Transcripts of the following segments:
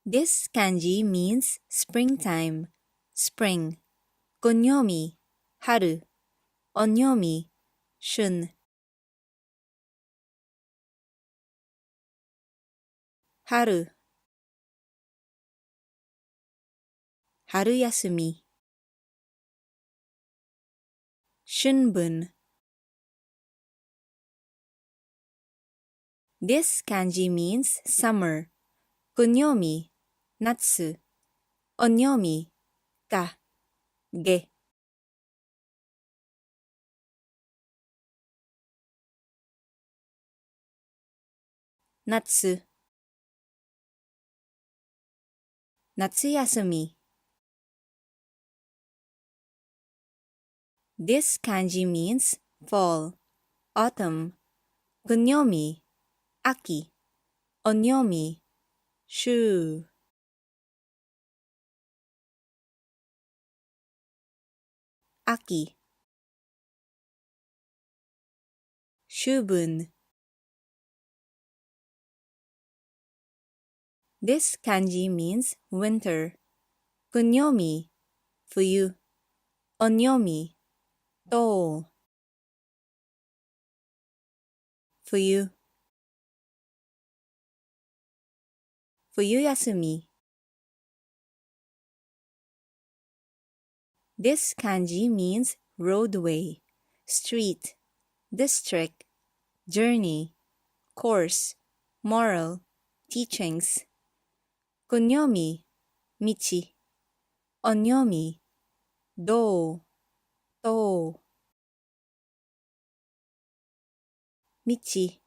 This kanji means springtime, spring. Gonyomi, haru. Onyomi, shun. Haru, 春休み。春分。This kanji means summer. Kunyomi, natsu. Onyomi, ka, ge. Natsu. 夏休み。This kanji means fall, autumn. Kunyomi, aki. Onyomi, shu. Aki. 秋分。This kanji means winter. Kunyomi, fuyu. Onyomi, to. Fuyu. 冬休み。This kanji means roadway, street, district, journey, course, moral, teachings. Kunyomi, michi. Onyomi, do, to. Michi.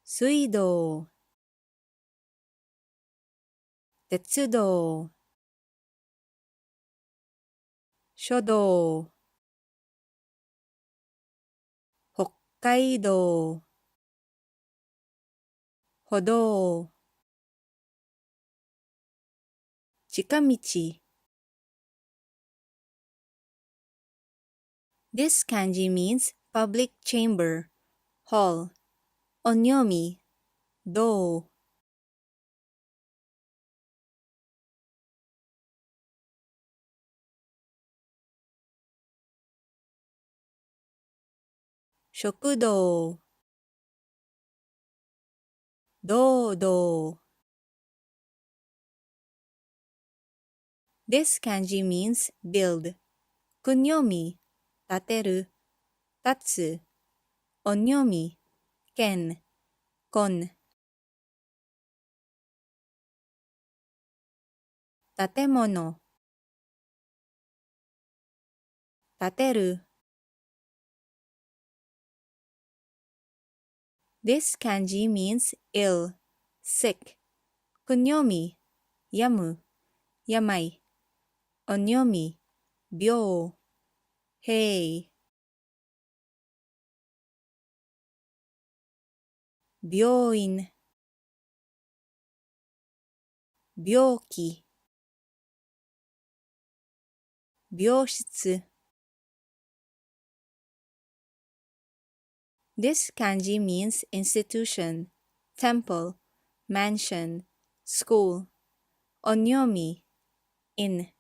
水道。鉄道。書道。北海道。歩道。近道。This kanji means public chamber, hall. Onyomi, do. Shokudo. Do. This kanji means build. Kunyomi, tateru, tatsu. Onyomi, ken, kon. 建物。建てる。This kanji means ill, sick. Kunyomi, 病む、病。Onyomi, 病。兵。病院。病気。病室。This kanji means institution, temple, mansion, school. Onyomi, in.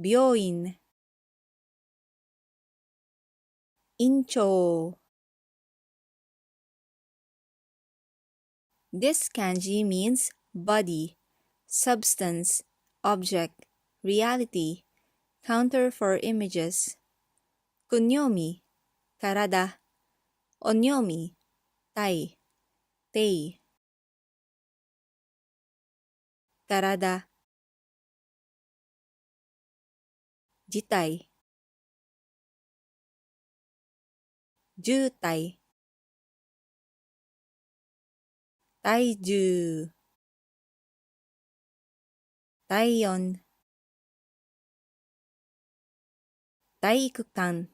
病院。院長。This kanji means body, substance, object, reality, counter for images. Kunyomi, 体。Onyomi, 体、体。体。自体。渋滞。体重。体温。体育館。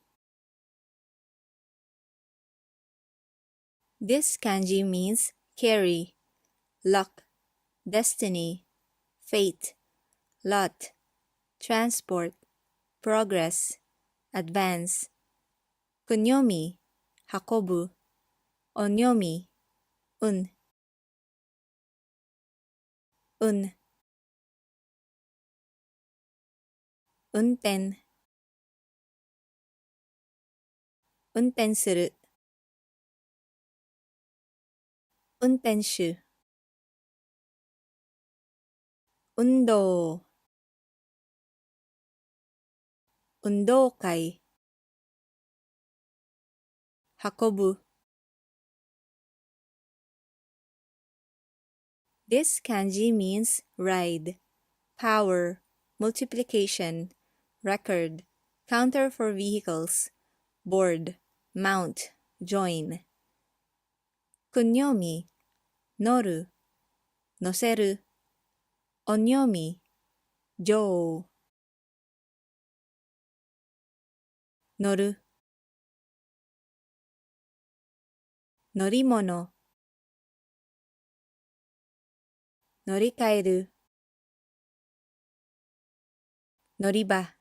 This kanji means carry, luck, destiny, fate, lot, transport, progress, advance, くにょみ、運ぶ。おにょみ、うん。運転運転する運転手運動運動会運ぶ This kanji means ride, power, multiplication, record, counter for vehicles, board, mount, join. くにょみ、乗る、乗せる。おにょみ、乗。乗る。乗り物。乗り換える。乗り場。